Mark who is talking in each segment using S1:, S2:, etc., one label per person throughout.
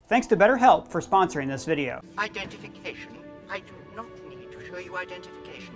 S1: Thanks to BetterHelp for sponsoring this video.
S2: Identification? I do not need to show you identification.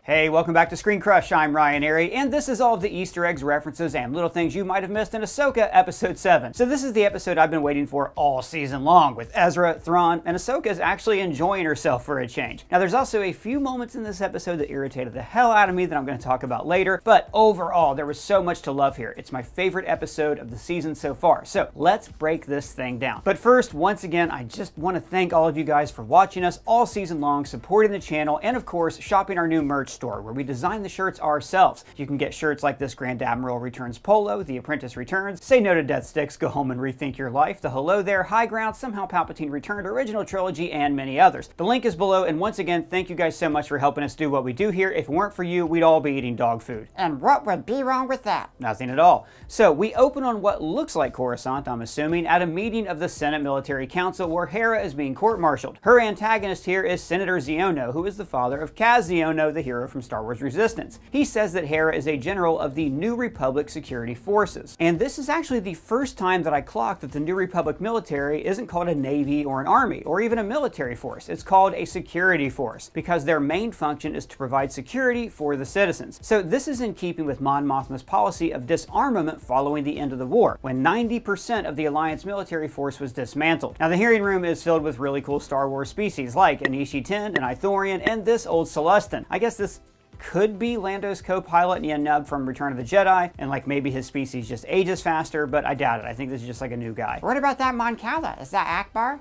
S1: Hey, welcome back to Screen Crush. I'm Ryan Airy, and this is all of the Easter eggs, references, and little things you might have missed in Ahsoka Episode 7. So this is the episode I've been waiting for all season long, with Ezra, Thrawn, and Ahsoka is actually enjoying herself for a change. Now, there's also a few moments in this episode that irritated the hell out of me that I'm going to talk about later, but overall, there was so much to love here. It's my favorite episode of the season so far, so let's break this thing down. But first, once again, I just want to thank all of you guys for watching us all season long, supporting the channel, and of course, shopping our new merch store where we design the shirts ourselves. You can get shirts like this Grand Admiral Returns Polo, The Apprentice Returns, Say No to Death Sticks, Go Home and Rethink Your Life, The Hello There, High Ground, Somehow Palpatine Returned, Original Trilogy, and many others. The link is below, and once again, thank you guys so much for helping us do what we do here. If it weren't for you, we'd all be eating dog food.
S3: And what would be wrong with that?
S1: Nothing at all. So we open on what looks like Coruscant, I'm assuming, at a meeting of the Senate Military Council where Hera is being court-martialed. Her antagonist here is Senator Xiono, who is the father of Kaz Xiono, the hero from Star Wars Resistance. He says that Hera is a general of the New Republic Security Forces. And this is actually the first time that I clocked that the New Republic military isn't called a navy or an army or even a military force. It's called a security force because their main function is to provide security for the citizens. So this is in keeping with Mon Mothma's policy of disarmament following the end of the war, when 90% of the Alliance military force was dismantled. Now the hearing room is filled with really cool Star Wars species like an Ishi-10, an Ithorian, and this old Celestin. I guess this could be Lando's co-pilot Nien Nunb from Return of the Jedi, and like maybe his species just ages faster, but I doubt it. I think this is just like a new guy.
S3: What about that Mon Cala? Is that Akbar?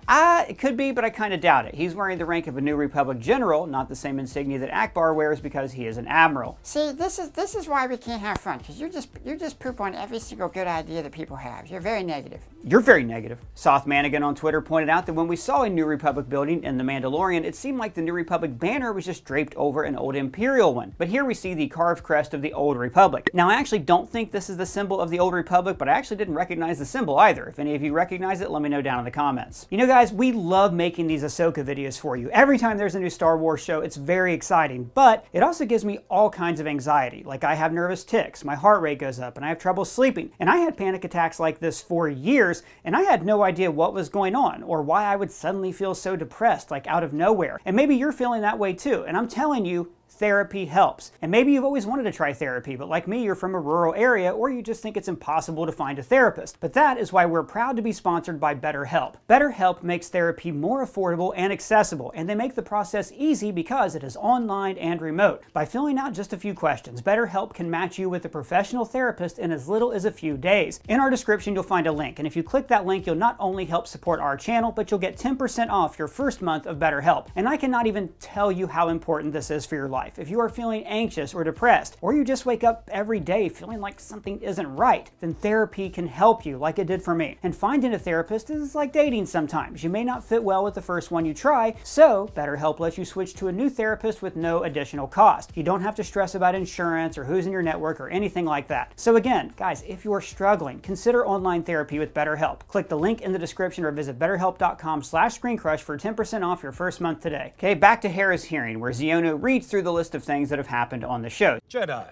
S1: It could be, but I kind of doubt it. He's wearing the rank of a New Republic general, not the same insignia that Akbar wears because he is an admiral.
S3: See, this is why we can't have fun, because you just poop on every single good idea that people have. You're very negative.
S1: You're very negative. Soth Manigan on Twitter pointed out that when we saw a New Republic building in The Mandalorian, it seemed like the New Republic banner was just draped over an old Imperial one. But here we see the carved crest of the Old Republic. Now, I actually don't think this is the symbol of the Old Republic, but I actually didn't recognize the symbol either. If any of you recognize it, let me know down in the comments. You know, guys, we love making these Ahsoka videos for you. Every time there's a new Star Wars show, it's very exciting, but it also gives me all kinds of anxiety. Like I have nervous tics, my heart rate goes up, and I have trouble sleeping. And I had panic attacks like this for years, and I had no idea what was going on or why I would suddenly feel so depressed, like out of nowhere. And maybe you're feeling that way too, and I'm telling you, therapy helps. And maybe you've always wanted to try therapy, but like me, you're from a rural area or you just think it's impossible to find a therapist. But that is why we're proud to be sponsored by BetterHelp. BetterHelp makes therapy more affordable and accessible, and they make the process easy because it is online and remote. By filling out just a few questions, BetterHelp can match you with a professional therapist in as little as a few days. In our description, you'll find a link, and if you click that link, you'll not only help support our channel, but you'll get 10% off your first month of BetterHelp. And I cannot even tell you how important this is for your life. If you are feeling anxious or depressed, or you just wake up every day feeling like something isn't right, then therapy can help you like it did for me. And finding a therapist is like dating sometimes. You may not fit well with the first one you try, so BetterHelp lets you switch to a new therapist with no additional cost. You don't have to stress about insurance or who's in your network or anything like that. So again, guys, if you are struggling, consider online therapy with BetterHelp. Click the link in the description or visit betterhelp.com/screencrush for 10% off your first month today. Okay, back to Hera's hearing, where Xiono reads through the list of things that have happened on the show.
S4: Jedi,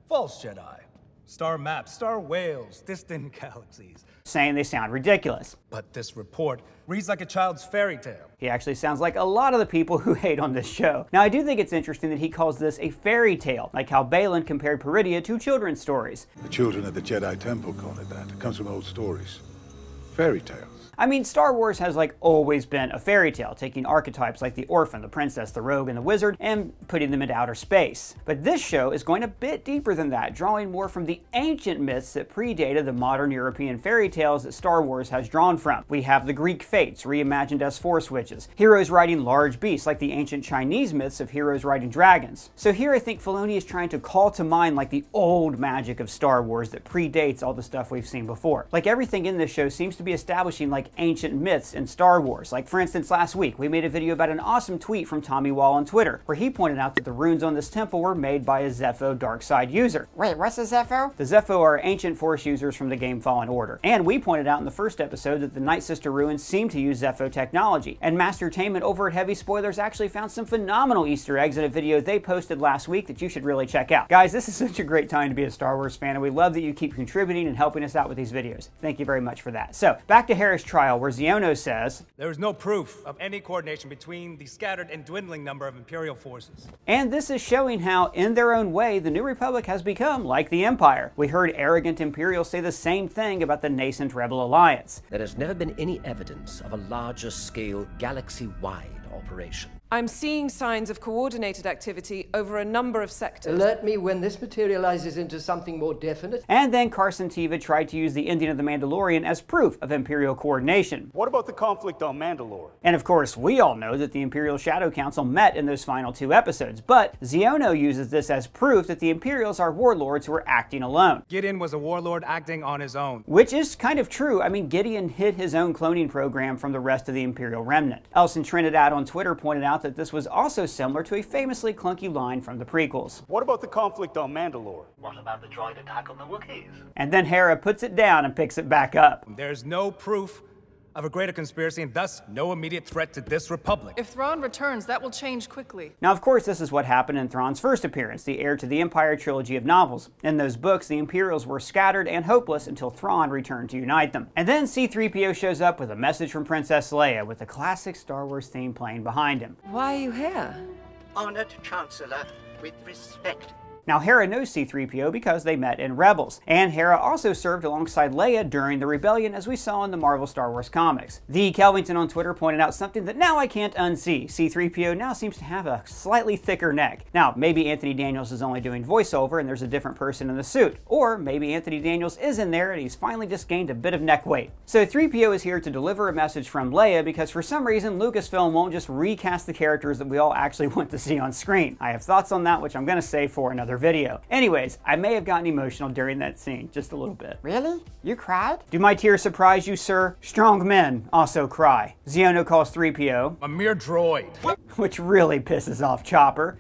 S4: false Jedi, star maps, star whales, distant galaxies.
S1: Saying they sound ridiculous.
S4: But this report reads like a child's fairy tale.
S1: He actually sounds like a lot of the people who hate on this show. Now, I do think it's interesting that he calls this a fairy tale, like how Balin compared Peridia to children's stories.
S5: The children of the Jedi Temple call it that. It comes from old stories. Fairy tales.
S1: I mean, Star Wars has like always been a fairy tale, taking archetypes like the orphan, the princess, the rogue, and the wizard, and putting them into outer space. But this show is going a bit deeper than that, drawing more from the ancient myths that predated the modern European fairy tales that Star Wars has drawn from. We have the Greek fates, reimagined as Force witches, heroes riding large beasts like the ancient Chinese myths of heroes riding dragons. So here I think Filoni is trying to call to mind like the old magic of Star Wars that predates all the stuff we've seen before. Like everything in this show seems to be establishing like ancient myths in Star Wars. Like for instance, last week we made a video about an awesome tweet from Tommy Wall on Twitter, where he pointed out that the runes on this temple were made by a Zepho dark side user.
S3: Wait, what's a Zepho?
S1: The Zepho are ancient Force users from the game Fallen Order. And we pointed out in the first episode that the Night Sister ruins seem to use Zepho technology. And Mastertainment over at Heavy Spoilers actually found some phenomenal Easter eggs in a video they posted last week that you should really check out. Guys, this is such a great time to be a Star Wars fan, and we love that you keep contributing and helping us out with these videos. Thank you very much for that. So, back to Hera's trial, where Xiono says,
S4: There is no proof of any coordination between the scattered and dwindling number of Imperial forces.
S1: and this is showing how, in their own way, the New Republic has become like the Empire. We heard arrogant Imperials say the same thing about the nascent Rebel Alliance.
S6: There has never been any evidence of a larger scale, galaxy-wide operation.
S7: I'm seeing signs of coordinated activity over a number of sectors.
S8: Alert me when this materializes into something more definite.
S1: And then Carson Teva tried to use the ending of The Mandalorian as proof of Imperial coordination.
S9: What about the conflict on Mandalore?
S1: And of course, we all know that the Imperial Shadow Council met in those final 2 episodes, but Xiono uses this as proof that the Imperials are warlords who are acting alone.
S4: Gideon was a warlord acting on his own.
S1: Which is kind of true. I mean, Gideon hid his own cloning program from the rest of the Imperial remnant. Elson Trinidad on Twitter pointed out that this was also similar to a famously clunky line from the prequels.
S9: What about the conflict on Mandalore?
S2: What about the droid attack on the Wookiees?
S1: And then Hera puts it down and picks it back up.
S4: There's no proof of a greater conspiracy and thus no immediate threat to this republic.
S7: If Thrawn returns, that will change quickly.
S1: Now, of course, this is what happened in Thrawn's first appearance, the heir to the Empire trilogy of novels. In those books, the Imperials were scattered and hopeless until Thrawn returned to unite them. And then C-3PO shows up with a message from Princess Leia with the classic Star Wars theme playing behind him.
S7: Why are you here?
S2: Honored Chancellor, with respect.
S1: Now, Hera knows C-3PO because they met in Rebels, and Hera also served alongside Leia during the Rebellion, as we saw in the Marvel Star Wars comics. The Kelvington on Twitter pointed out something that now I can't unsee. C-3PO now seems to have a slightly thicker neck. Now, maybe Anthony Daniels is only doing voiceover and there's a different person in the suit, or maybe Anthony Daniels is in there and he's finally just gained a bit of neck weight. So 3PO is here to deliver a message from Leia because for some reason Lucasfilm won't just recast the characters that we all actually want to see on screen. I have thoughts on that, which I'm going to save for another video. Anyways, I may have gotten emotional during that scene, just a little bit.
S3: Really? You cried?
S1: Do my tears surprise you, sir? Strong men also cry. Xiono calls 3PO
S4: A mere droid.
S1: which really pisses off Chopper,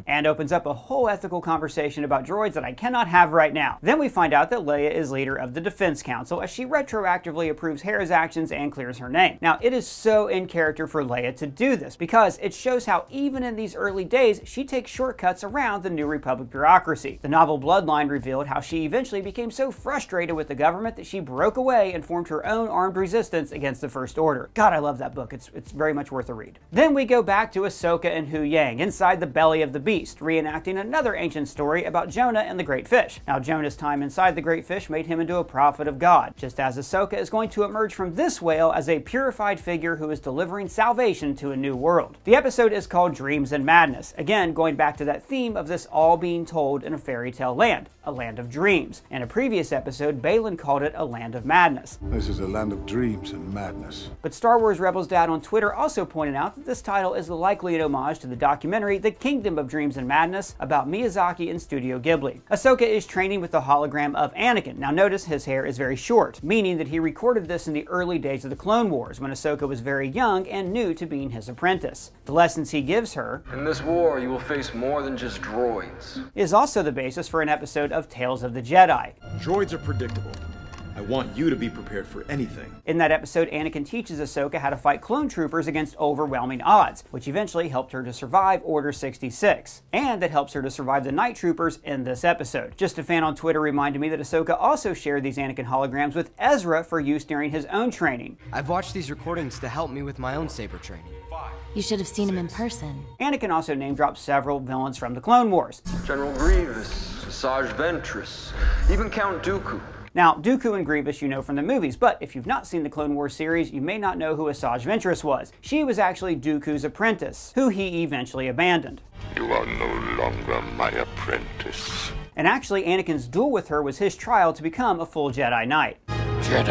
S1: and opens up a whole ethical conversation about droids that I cannot have right now. Then we find out that Leia is leader of the Defense Council as she retroactively approves Hera's actions and clears her name. Now, it is so in character for Leia to do this because it shows how even in these early days, she takes shortcuts around the New Republic bureaucracy. The novel Bloodline revealed how she eventually became so frustrated with the government that she broke away and formed her own armed resistance against the First Order. God, I love that book. It's very much worth a read. Then we go back to Ahsoka and Hu Yang inside the belly of the beast, reenacting another ancient story about Jonah and the Great Fish. Now, Jonah's time inside the Great Fish made him into a prophet of God, just as Ahsoka is going to emerge from this whale as a purified figure who is delivering salvation to a new world. The episode is called Dreams and Madness, again going back to that theme of this all being told in a fairy tale land, a land of dreams. In a previous episode, Balin called it a land of madness.
S5: This is a land of dreams and madness.
S1: But Star Wars Rebels Dad on Twitter also pointed out that this title is likely an homage to the documentary The Kingdom of Dreams and Madness about Miyazaki and Studio Ghibli. Ahsoka is training with the hologram of Anakin. Now notice his hair is very short, meaning that he recorded this in the early days of the Clone Wars when Ahsoka was very young and new to being his apprentice. The lessons he gives her,
S10: in this war you will face more than just droids,
S1: is also the basis for an episode of Tales of the Jedi.
S11: Droids are predictable. I want you to be prepared for anything.
S1: In that episode, Anakin teaches Ahsoka how to fight clone troopers against overwhelming odds, which eventually helped her to survive Order 66. And that helps her to survive the Night Troopers in this episode. Just a fan on Twitter reminded me that Ahsoka also shared these Anakin holograms with Ezra for use during his own training.
S12: I've watched these recordings to help me with my own saber training.
S13: You should have seen him in person.
S1: Anakin also name-dropped several villains from the Clone Wars.
S10: General Grievous, Asajj Ventress, even Count Dooku.
S1: Now, Dooku and Grievous you know from the movies, but if you've not seen the Clone Wars series, you may not know who Asajj Ventress was. She was actually Dooku's apprentice, who he eventually abandoned.
S14: You are no longer my apprentice.
S1: And actually, Anakin's duel with her was his trial to become a full Jedi Knight.
S14: Jedi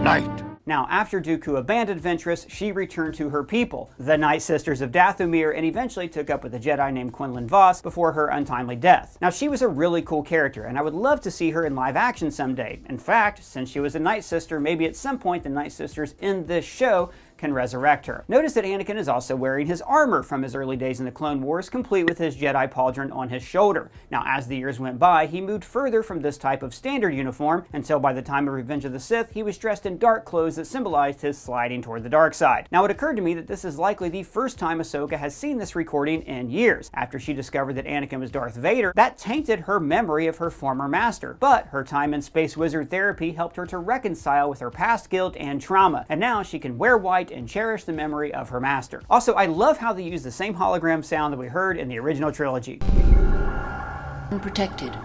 S14: Knight.
S1: Now, after Dooku abandoned Ventress, she returned to her people, the Night Sisters of Dathomir, and eventually took up with a Jedi named Quinlan Vos before her untimely death. Now, she was a really cool character, and I would love to see her in live action someday. In fact, since she was a Night Sister, maybe at some point the Night Sisters in this show can resurrect her. Notice that Anakin is also wearing his armor from his early days in the Clone Wars, complete with his Jedi pauldron on his shoulder. Now, as the years went by, he moved further from this type of standard uniform until by the time of Revenge of the Sith, he was dressed in dark clothes that symbolized his sliding toward the dark side. Now, it occurred to me that this is likely the first time Ahsoka has seen this recording in years. After she discovered that Anakin was Darth Vader, that tainted her memory of her former master. But her time in Space Wizard therapy helped her to reconcile with her past guilt and trauma, and now she can wear white and cherish the memory of her master. Also, I love how they use the same hologram sound that we heard in the original trilogy.
S15: Unprotected.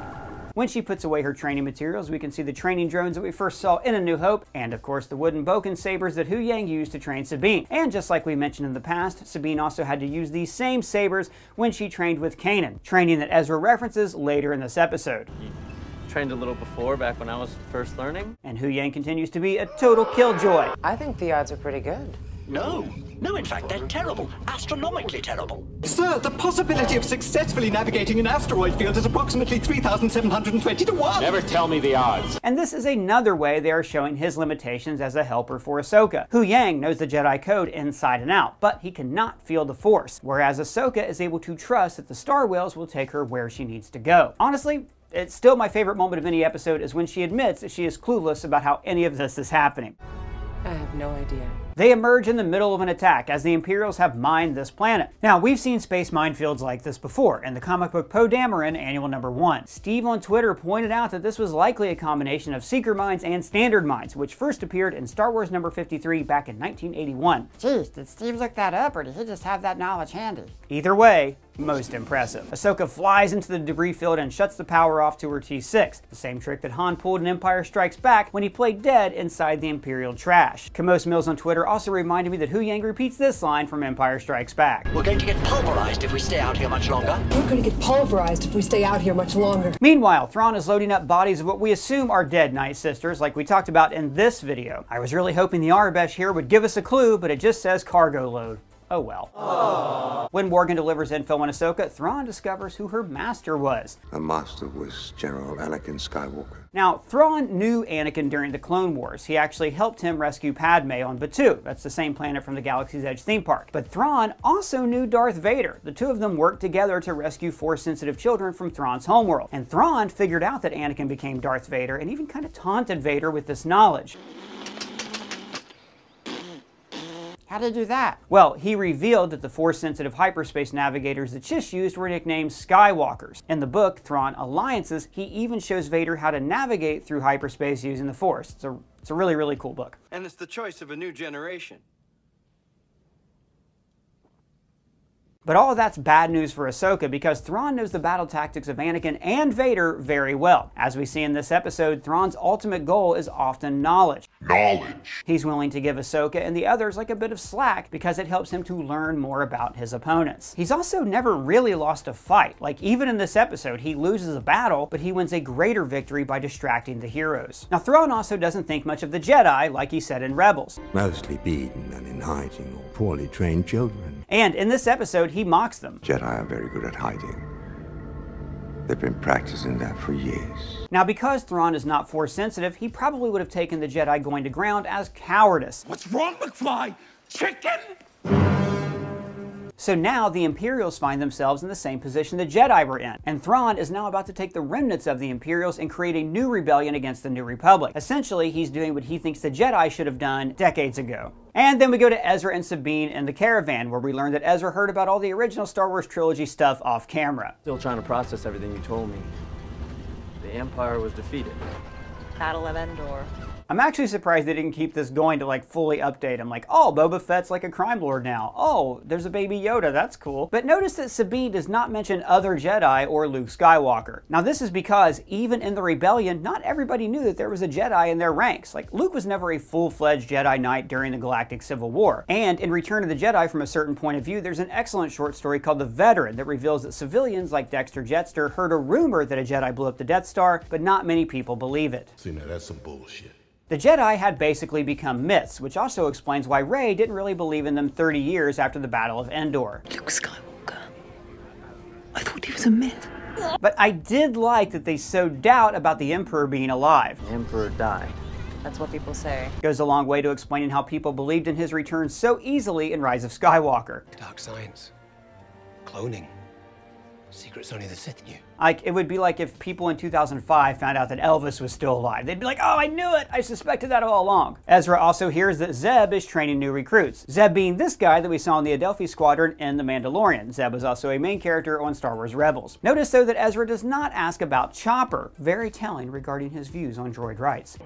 S1: When she puts away her training materials, we can see the training drones that we first saw in A New Hope, and of course the wooden Boken sabers that Huyang used to train Sabine. And just like we mentioned in the past, Sabine also had to use these same sabers when she trained with Kanan, training that Ezra references later in this episode.
S16: Trained a little before, back when I was first learning.
S1: And Huyang continues to be a total killjoy.
S17: I think the odds are pretty good.
S18: No, in fact, they're terrible. Astronomically terrible.
S19: Sir, the possibility of successfully navigating an asteroid field is approximately 3,720 to 1.
S18: Never tell me the odds.
S1: And this is another way they are showing his limitations as a helper for Ahsoka. Huyang knows the Jedi code inside and out, but he cannot feel the Force, whereas Ahsoka is able to trust that the Star Whales will take her where she needs to go. Honestly, it's still my favorite moment of any episode is when she admits that she is clueless about how any of this is happening.
S17: I have no idea.
S1: They emerge in the middle of an attack as the Imperials have mined this planet. Now, we've seen space minefields like this before in the comic book Poe Dameron Annual Number 1. Steve on Twitter pointed out that this was likely a combination of seeker mines and standard mines, which first appeared in Star Wars number 53 back in 1981.
S3: Jeez, did Steve look that up, or did he just have that knowledge handy?
S1: Either way, most impressive. Ahsoka flies into the debris field and shuts the power off to her T6, the same trick that Han pulled in Empire Strikes Back when he played dead inside the Imperial trash. Kamos Mills on Twitter also reminded me that Huyang repeats this line from Empire Strikes Back.
S18: We're going to get pulverized if we stay out here much longer.
S20: We're going to get pulverized if we stay out here much longer.
S1: Meanwhile, Thrawn is loading up bodies of what we assume are dead Night Sisters, like we talked about in this video. I was really hoping the Arabesh here would give us a clue, but it just says cargo load. Oh well. Aww. When Morgan delivers info on Ahsoka, Thrawn discovers who her master was.
S14: The master was General Anakin Skywalker.
S1: Now, Thrawn knew Anakin during the Clone Wars. He actually helped him rescue Padme on Batuu. That's the same planet from the Galaxy's Edge theme park. But Thrawn also knew Darth Vader. The two of them worked together to rescue Force-sensitive children from Thrawn's homeworld. And Thrawn figured out that Anakin became Darth Vader and even kind of taunted Vader with this knowledge.
S3: How did he do that?
S1: Well, he revealed that the Force-sensitive hyperspace navigators that Chiss used were nicknamed Skywalkers. In the book, Thrawn Alliances, he even shows Vader how to navigate through hyperspace using the Force. It's a really, really cool book.
S21: And it's the choice of a new generation.
S1: But all of that's bad news for Ahsoka because Thrawn knows the battle tactics of Anakin and Vader very well. As we see in this episode, Thrawn's ultimate goal is often knowledge. He's willing to give Ahsoka and the others like a bit of slack because it helps him to learn more about his opponents. He's also never really lost a fight. Like even in this episode, he loses a battle, but he wins a greater victory by distracting the heroes. Now Thrawn also doesn't think much of the Jedi, like he said in Rebels.
S14: Mostly beaten and in hiding or poorly trained children.
S1: And in this episode, he mocks them.
S14: Jedi are very good at hiding. They've been practicing that for years.
S1: Now, because Thrawn is not Force sensitive, he probably would have taken the Jedi going to ground as cowardice.
S18: What's wrong, McFly? Chicken?
S1: So now the Imperials find themselves in the same position the Jedi were in, and Thrawn is now about to take the remnants of the Imperials and create a new rebellion against the New Republic. Essentially, he's doing what he thinks the Jedi should have done decades ago. And then we go to Ezra and Sabine in the caravan, where we learn that Ezra heard about all the original Star Wars trilogy stuff off camera.
S16: Still trying to process everything you told me. The Empire was defeated.
S22: Battle of Endor.
S1: I'm actually surprised they didn't keep this going to like fully update him. Like, oh, Boba Fett's like a crime lord now. Oh, there's a baby Yoda, that's cool. But notice that Sabine does not mention other Jedi or Luke Skywalker. Now this is because even in the rebellion, not everybody knew that there was a Jedi in their ranks. Like Luke was never a full-fledged Jedi Knight during the Galactic Civil War. And in Return of the Jedi, from a certain point of view, there's an excellent short story called The Veteran that reveals that civilians like Dexter Jettster heard a rumor that a Jedi blew up the Death Star, but not many people believe it.
S5: See, now that's some bullshit.
S1: The Jedi had basically become myths, which also explains why Rey didn't really believe in them 30 years after the Battle of Endor.
S6: Luke Skywalker. I thought he was a myth.
S1: But I did like that they sowed doubt about the Emperor being alive.
S16: The Emperor died.
S22: That's what people say.
S1: Goes a long way to explaining how people believed in his return so easily in Rise of Skywalker.
S15: Dark science. Cloning. Secrets only the Sith knew.
S1: Like, it would be like if people in 2005 found out that Elvis was still alive. They'd be like, oh, I knew it! I suspected that all along. Ezra also hears that Zeb is training new recruits. Zeb being this guy that we saw in the Adelphi Squadron in The Mandalorian. Zeb was also a main character on Star Wars Rebels. Notice, though, that Ezra does not ask about Chopper. Very telling regarding his views on droid rights.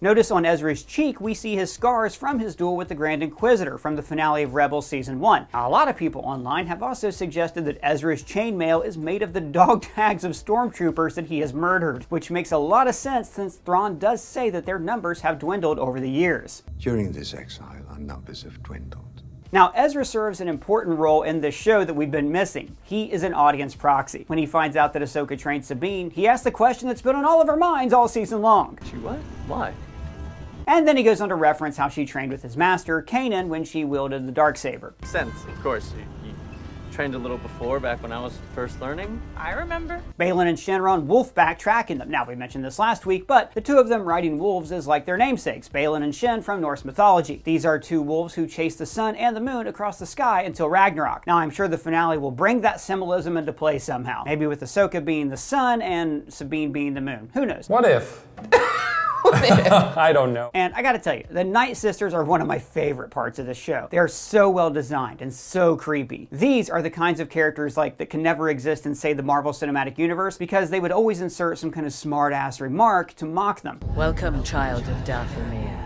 S1: Notice on Ezra's cheek, we see his scars from his duel with the Grand Inquisitor from the finale of Rebels Season 1. Now, a lot of people online have also suggested that Ezra's chainmail is made of the dog tags of stormtroopers that he has murdered, which makes a lot of sense since Thrawn does say that their numbers have dwindled over the years.
S14: During this exile, our numbers have dwindled.
S1: Now, Ezra serves an important role in this show that we've been missing. He is an audience proxy. When he finds out that Ahsoka trained Sabine, he asks the question that's been on all of our minds all season long.
S16: She what? Why?
S1: And then he goes on to reference how she trained with his master, Kanan, when she wielded the Darksaber.
S16: Sense, of course. You trained a little before, back when I was first learning.
S22: I remember.
S1: Balin and Shin are on wolfback tracking them. Now, we mentioned this last week, but the two of them riding wolves is like their namesakes, Balin and Shin from Norse mythology. These are two wolves who chase the sun and the moon across the sky until Ragnarok. Now, I'm sure the finale will bring that symbolism into play somehow. Maybe with Ahsoka being the sun and Sabine being the moon. Who knows?
S23: What if? I don't know.
S1: And I gotta tell you, the Night Sisters are one of my favorite parts of the show. They are so well designed and so creepy. These are the kinds of characters like that can never exist in, say, the Marvel Cinematic Universe, because they would always insert some kind of smart-ass remark to mock them.
S6: Welcome, child of Dathomir.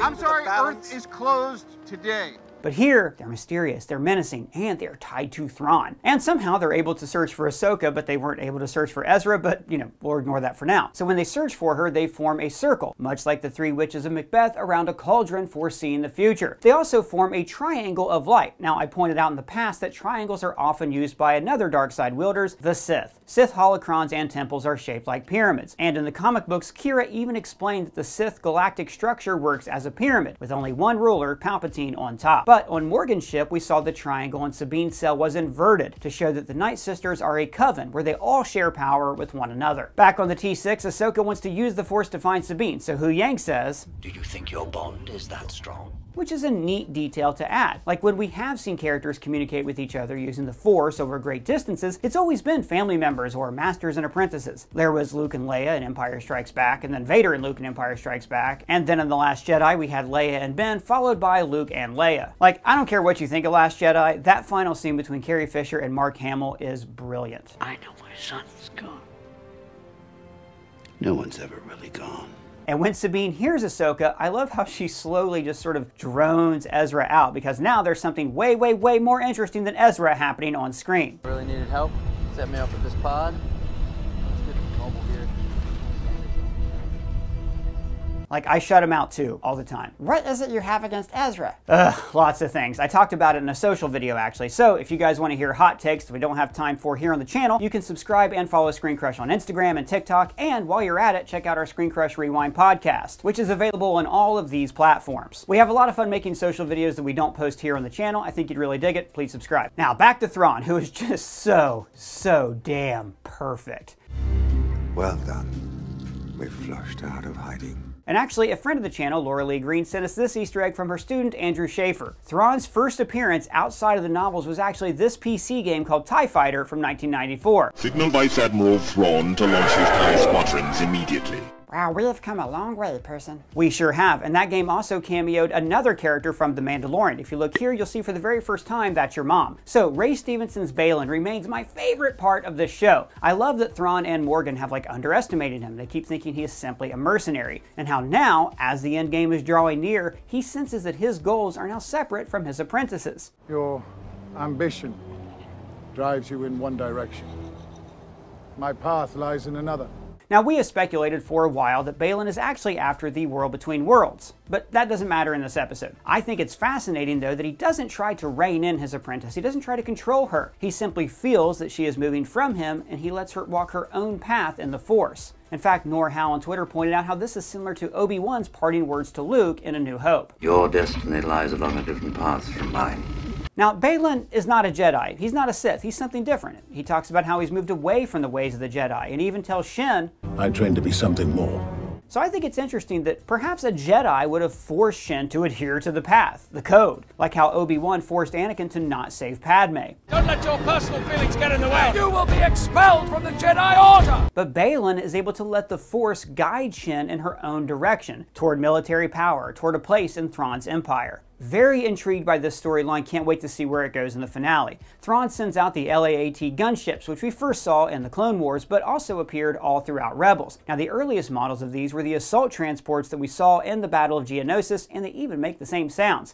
S24: I'm sorry, Earth is closed today.
S1: But here, they're mysterious, they're menacing, and they're tied to Thrawn. And somehow they're able to search for Ahsoka, but they weren't able to search for Ezra, but, you know, we'll ignore that for now. So when they search for her, they form a circle, much like the three witches of Macbeth around a cauldron foreseeing the future. They also form a triangle of light. Now, I pointed out in the past that triangles are often used by another dark side wielders, the Sith. Sith holocrons and temples are shaped like pyramids. And in the comic books, Kira even explained that the Sith galactic structure works as a pyramid, with only one ruler, Palpatine, on top. But on Morgan's ship, we saw the triangle on Sabine's cell was inverted to show that the Night Sisters are a coven where they all share power with one another. Back on the T6, Ahsoka wants to use the Force to find Sabine, so Hu Yang says,
S18: "Do you think your bond is that strong?"
S1: Which is a neat detail to add. Like when we have seen characters communicate with each other using the Force over great distances, it's always been family members or masters and apprentices. There was Luke and Leia in Empire Strikes Back, and then Vader and Luke in Empire Strikes Back, and then in The Last Jedi we had Leia and Ben, followed by Luke and Leia. Like, I don't care what you think of Last Jedi, that final scene between Carrie Fisher and Mark Hamill is brilliant.
S18: I know my son's gone. No one's ever really gone.
S1: And when Sabine hears Ahsoka, I love how she slowly just sort of drones Ezra out, because now there's something way, way, way more interesting than Ezra happening on screen.
S16: Really needed help? Set me up with this pod. Let's get mobile here.
S1: Like, I shut him out too, all the time.
S3: What is it you have against Ezra?
S1: Lots of things. I talked about it in a social video, actually. So if you guys want to hear hot takes that we don't have time for here on the channel, you can subscribe and follow Screen Crush on Instagram and TikTok. And while you're at it, check out our Screen Crush Rewind podcast, which is available on all of these platforms. We have a lot of fun making social videos that we don't post here on the channel. I think you'd really dig it. Please subscribe. Now, back to Thrawn, who is just so damn perfect.
S14: Well done. We've flushed out of hiding.
S1: And actually, a friend of the channel, Laura Lee Green, sent us this Easter egg from her student, Andrew Schaefer. Thrawn's first appearance outside of the novels was actually this PC game called TIE Fighter from 1994.
S25: Signal Vice Admiral Thrawn to launch his TIE squadrons immediately.
S3: Wow, we have come a long way, person.
S1: We sure have, and that game also cameoed another character from The Mandalorian. If you look here, you'll see for the very first time that's your mom. So Ray Stevenson's Balin remains my favorite part of this show. I love that Thrawn and Morgan have underestimated him. They keep thinking he is simply a mercenary, and how now, as the endgame is drawing near, he senses that his goals are now separate from his apprentices.
S5: Your ambition drives you in one direction. My path lies in another.
S1: Now, we have speculated for a while that Baylan is actually after the World Between Worlds, but that doesn't matter in this episode. I think it's fascinating, though, that he doesn't try to rein in his apprentice. He doesn't try to control her. He simply feels that she is moving from him, and he lets her walk her own path in the Force. In fact, Norhal on Twitter pointed out how this is similar to Obi-Wan's parting words to Luke in A New Hope.
S14: Your destiny lies along a different path from mine.
S1: Now, Baylan is not a Jedi. He's not a Sith. He's something different. He talks about how he's moved away from the ways of the Jedi, and even tells Shin,
S5: I trained to be something more.
S1: So I think it's interesting that perhaps a Jedi would have forced Shin to adhere to the path, the code, like how Obi-Wan forced Anakin to not save Padme.
S2: Don't let your personal feelings get in the way. You will be expelled from the Jedi Order.
S1: But Baylan is able to let the Force guide Shin in her own direction, toward military power, toward a place in Thrawn's empire. Very intrigued by this storyline, can't wait to see where it goes in the finale. Thrawn sends out the LAAT gunships, which we first saw in the Clone Wars, but also appeared all throughout Rebels. Now, the earliest models of these were the assault transports that we saw in the Battle of Geonosis, and they even make the same sounds.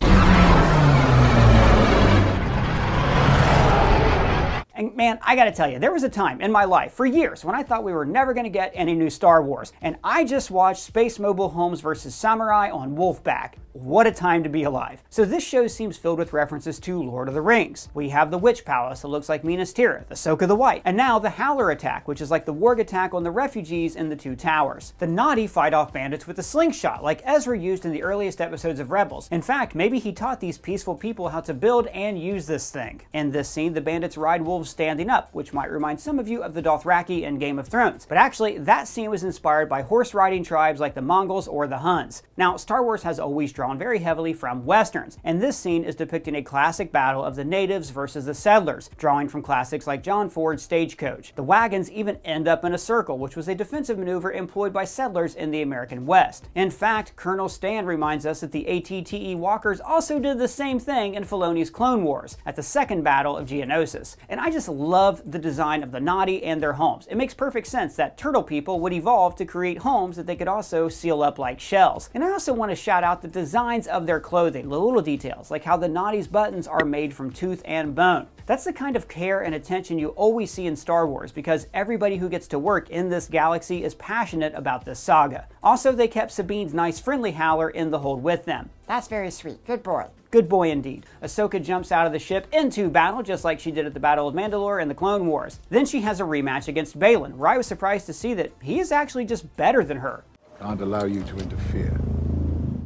S1: And man, I gotta tell you, there was a time in my life, for years, when I thought we were never gonna get any new Star Wars. And I just watched Space Mobile Homes vs. Samurai on Wolfpack. What a time to be alive. So this show seems filled with references to Lord of the Rings. We have the Witch Palace that looks like Minas Tirith, Ahsoka the White, and now the Howler attack, which is like the Warg attack on the refugees in the Two Towers. The Naughty fight off bandits with a slingshot, like Ezra used in the earliest episodes of Rebels. In fact, maybe he taught these peaceful people how to build and use this thing. In this scene, the bandits ride wolves standing up, which might remind some of you of the Dothraki in Game of Thrones. But actually, that scene was inspired by horse-riding tribes like the Mongols or the Huns. Now, Star Wars has always drawn very heavily from Westerns, and this scene is depicting a classic battle of the natives versus the settlers, drawing from classics like John Ford's Stagecoach. The wagons even end up in a circle, which was a defensive maneuver employed by settlers in the American West. In fact, Colonel Stan reminds us that the AT-TE walkers also did the same thing in Filoni's Clone Wars, at the second battle of Geonosis. And I just love the design of the Naughty and their homes. It makes perfect sense that turtle people would evolve to create homes that they could also seal up like shells. And I also want to shout out the designs of their clothing, the little details, like how the Naughty's buttons are made from tooth and bone. That's the kind of care and attention you always see in Star Wars, because everybody who gets to work in this galaxy is passionate about this saga. Also, they kept Sabine's nice friendly Howler in the hold with them.
S3: That's very sweet. Good boy.
S1: Good boy indeed. Ahsoka jumps out of the ship into battle, just like she did at the Battle of Mandalore in the Clone Wars. Then she has a rematch against Baylan, where I was surprised to see that he is actually just better than her.
S5: Can't allow you to interfere.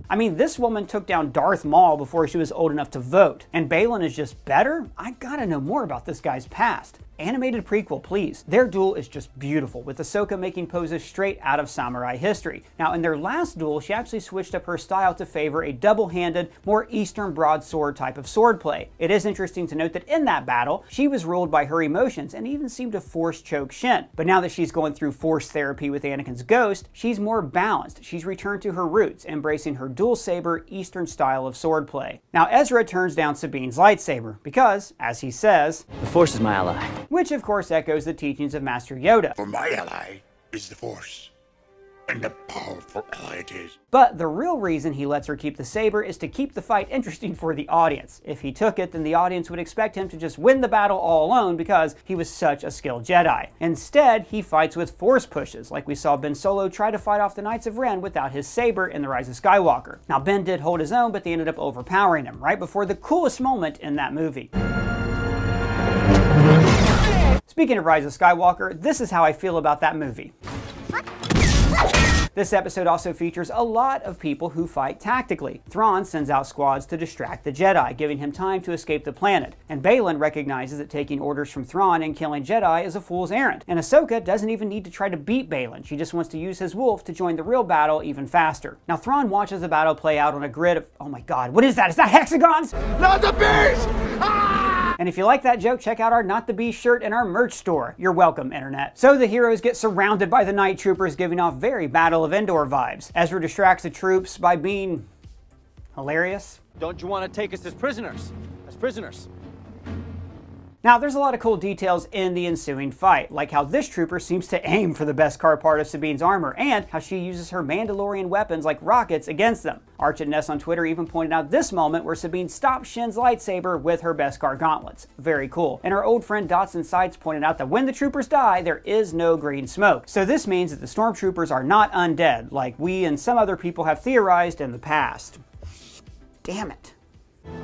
S1: I mean, this woman took down Darth Maul before she was old enough to vote, and Baylan is just better? I gotta know more about this guy's past. Animated prequel, please. Their duel is just beautiful, with Ahsoka making poses straight out of samurai history. Now, in their last duel, she actually switched up her style to favor a double-handed, more Eastern broadsword type of swordplay. It is interesting to note that in that battle, she was ruled by her emotions and even seemed to force choke Shin. But now that she's going through force therapy with Anakin's ghost, she's more balanced. She's returned to her roots, embracing her dual saber Eastern style of swordplay. Now, Ezra turns down Sabine's lightsaber because, as he says,
S16: the Force is my ally.
S1: Which of course echoes the teachings of Master Yoda.
S25: For my ally is the Force, and a powerful ally it is.
S1: But the real reason he lets her keep the saber is to keep the fight interesting for the audience. If he took it, then the audience would expect him to just win the battle all alone because he was such a skilled Jedi. Instead, he fights with force pushes, like we saw Ben Solo try to fight off the Knights of Ren without his saber in The Rise of Skywalker. Now, Ben did hold his own, but they ended up overpowering him right before the coolest moment in that movie. Speaking of Rise of Skywalker, this is how I feel about that movie. This episode also features a lot of people who fight tactically. Thrawn sends out squads to distract the Jedi, giving him time to escape the planet. And Baylan recognizes that taking orders from Thrawn and killing Jedi is a fool's errand. And Ahsoka doesn't even need to try to beat Baylan. She just wants to use his wolf to join the real battle even faster. Now, Thrawn watches the battle play out on a grid of, oh my god, what is that? Is that hexagons?
S25: Not the beast! Ah!
S1: And if you like that joke, check out our Not the Beast shirt in our merch store. You're welcome, internet. So the heroes get surrounded by the night troopers, giving off very Battle of Endor vibes. Ezra distracts the troops by being hilarious.
S16: Don't you want to take us as prisoners? As prisoners?
S1: Now, there's a lot of cool details in the ensuing fight, like how this trooper seems to aim for the Beskar part of Sabine's armor, and how she uses her Mandalorian weapons like rockets against them. Arch and Ness on Twitter even pointed out this moment where Sabine stops Shin's lightsaber with her Beskar gauntlets. Very cool. And our old friend Dotson Sights pointed out that when the troopers die, there is no green smoke. So this means that the stormtroopers are not undead, like we and some other people have theorized in the past. Damn it.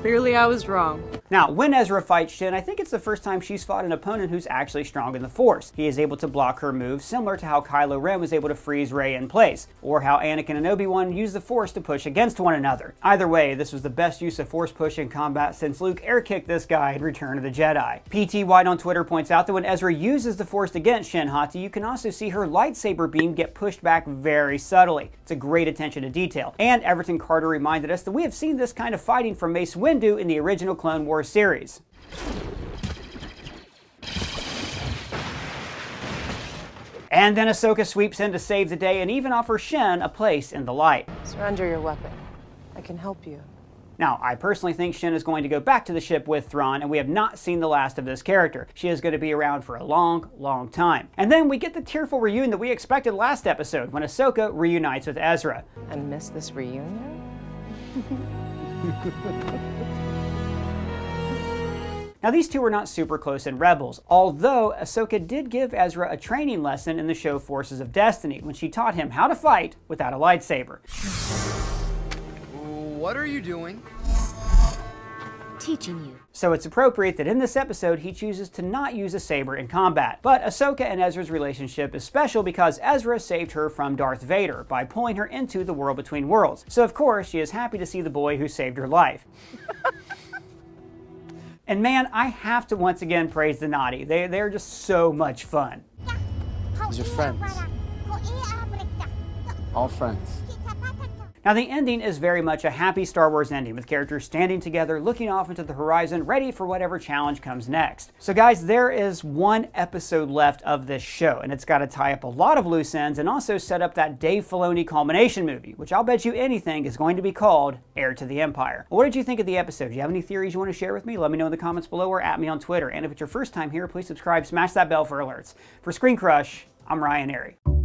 S22: Clearly I was wrong.
S1: Now, when Ezra fights Shin, I think it's the first time she's fought an opponent who's actually strong in the Force. He is able to block her moves, similar to how Kylo Ren was able to freeze Rey in place, or how Anakin and Obi-Wan used the Force to push against one another. Either way, this was the best use of Force push in combat since Luke air-kicked this guy in Return of the Jedi. PT White on Twitter points out that when Ezra uses the Force against Shin Hati, you can also see her lightsaber beam get pushed back very subtly. It's a great attention to detail. And Everton Carter reminded us that we have seen this kind of fighting from Mace Windu in the original Clone Wars series. And then Ahsoka sweeps in to save the day and even offers Shin a place in the light.
S17: Surrender your weapon. I can help you.
S1: Now, I personally think Shin is going to go back to the ship with Thrawn, and we have not seen the last of this character. She is going to be around for a long, long time. And then we get the tearful reunion that we expected last episode, when Ahsoka reunites with Ezra.
S17: I miss this reunion?
S1: Now, these two were not super close in Rebels, although Ahsoka did give Ezra a training lesson in the show Forces of Destiny, when she taught him how to fight without a lightsaber.
S12: What are you doing?
S13: Teaching you.
S1: So it's appropriate that in this episode he chooses to not use a saber in combat. But Ahsoka and Ezra's relationship is special because Ezra saved her from Darth Vader by pulling her into the world between worlds. So of course she is happy to see the boy who saved her life. And man, I have to once again praise the Naughty. They're just so much fun.
S16: These are friends. All friends.
S1: Now, the ending is very much a happy Star Wars ending, with characters standing together, looking off into the horizon, ready for whatever challenge comes next. So guys, there is one episode left of this show, and it's got to tie up a lot of loose ends and also set up that Dave Filoni culmination movie, which I'll bet you anything is going to be called Heir to the Empire. What did you think of the episode? Do you have any theories you want to share with me? Let me know in the comments below or at me on Twitter. And if it's your first time here, please subscribe, smash that bell for alerts. For Screen Crush, I'm Ryan Airy.